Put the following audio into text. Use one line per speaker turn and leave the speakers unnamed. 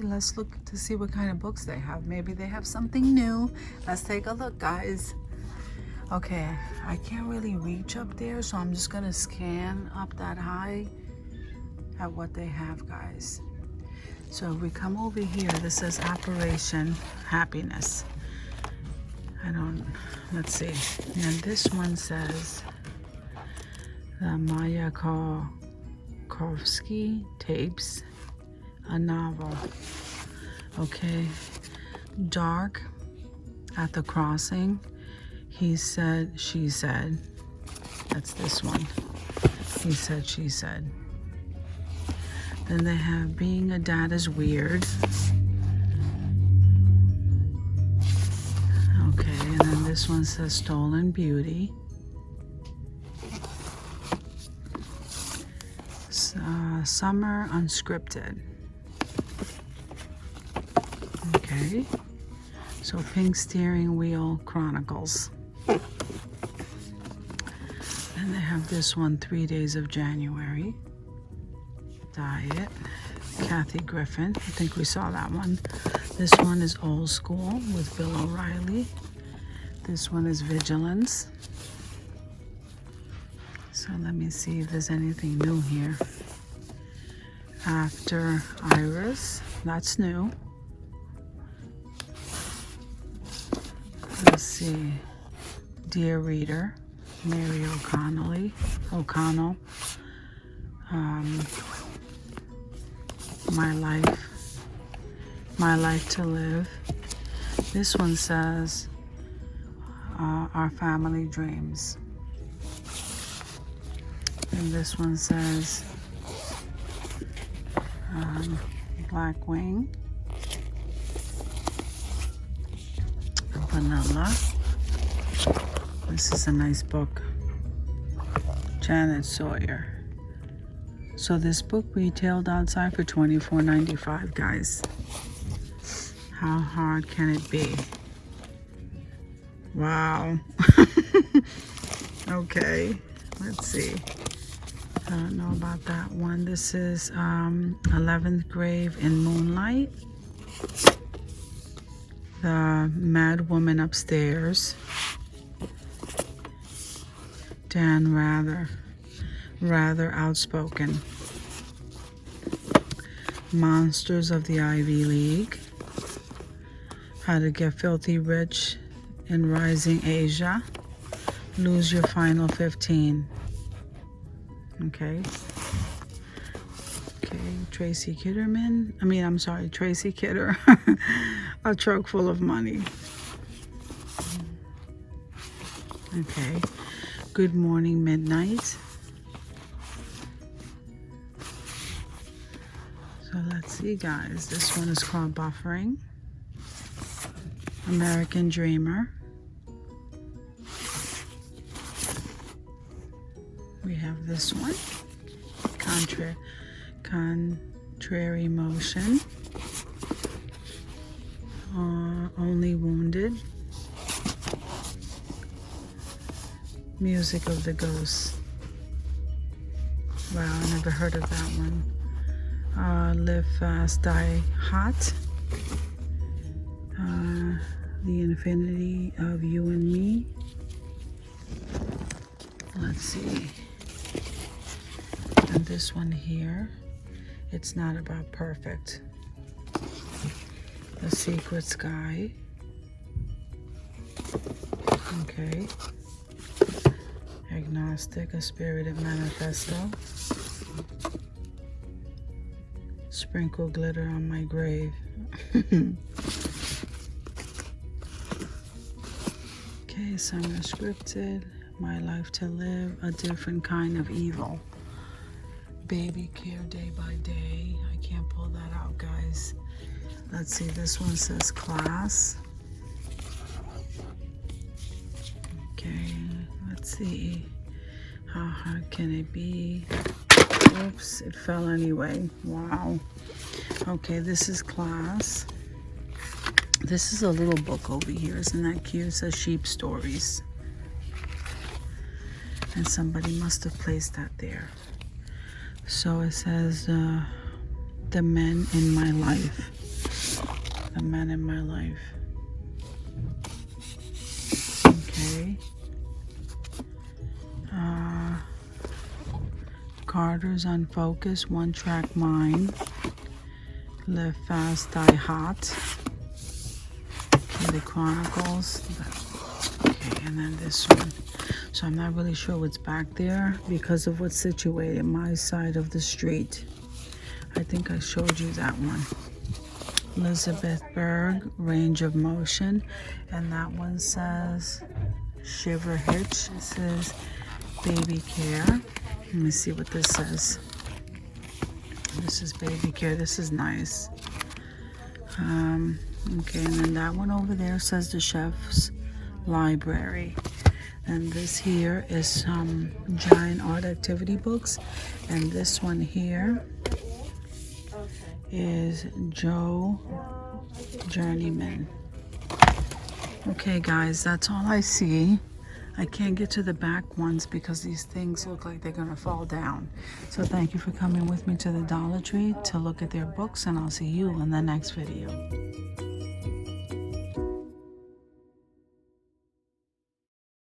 Let's look to see what kind of books they have. Maybe they have something new. Let's take a look, guys. Okay, I can't really reach up there, so I'm just gonna scan up that high at what they have, guys. So if we come over here, this says Operation Happiness. Let's see. And this one says the Mayakovsky tapes, a novel. Okay, Dark at the Crossing. He said, she said. That's this one. He said, she said. Then they have Being a Dad is Weird. Okay, and then this one says Stolen Beauty. Summer Unscripted. Okay, so Pink Steering Wheel Chronicles. And they have this one, 3 Days of January. Diet. Kathy Griffin. I think we saw that one. This one is Old School with Bill O'Reilly. This one is Vigilance. So let me see if there's anything new here. After Iris. That's new. Let's see. Dear Reader. Mary O'Connell. My Life to Live. This one says Our Family Dreams. And this one says Black Wing. Vanilla. This is a nice book. Janet Sawyer. So this book retailed outside for $24.95, guys. How hard can it be? Wow. Okay, let's see. I don't know about that one. This is 11th Grave in Moonlight. The Mad Woman Upstairs. Dan Rather Outspoken. Monsters of the Ivy League. How to Get Filthy Rich in Rising Asia. Lose Your Final 15. Okay. Okay, Tracy Kidder. A Truck Full of Money. Okay. Good Morning Midnight. So let's see, guys. This one is called Buffering. American Dreamer. We have this one. Contrary Motion. Only Wounded. Music of the Ghosts. Wow, I never heard of that one. Live Fast, Die Hot. The Infinity of You and Me. Let's see. And this one here, It's Not About Perfect. The Secret Sky. Okay. Agnostic, A Spirited Manifesto. Sprinkle Glitter on My Grave. Okay, some are scripted. My Life to Live, A Different Kind of Evil. Baby Care Day by Day. I can't pull that out, guys. Let's see, this one says Class. Okay, let's see. How hard can it be? Oops, it fell anyway. Wow. Okay, this is Class. This is a little book over here. Isn't that cute? It says Sheep Stories. And somebody must have placed that there. So it says The Men in My Life. men in my life. Okay. Carter's Unfocused, One Track Mind. Live Fast, Die Hot. Okay, the Chronicles. Okay, and then this one. So I'm not really sure what's back there because of what's situated my side of the street. I think I showed you that one. Elizabeth Berg, Range of Motion. And that one says Shiver Hitch. It says Baby Care. Let me see what this says. This is Baby Care. This is nice. Okay, and then that one over there says The Chef's Library. And this here is some giant art activity books. And this one here is Joe Journeyman. Okay, guys, that's all I see. I can't get to the back ones because these things look like they're going to fall down. So thank you for coming with me to the Dollar Tree to look at their books, and I'll see you in the next video.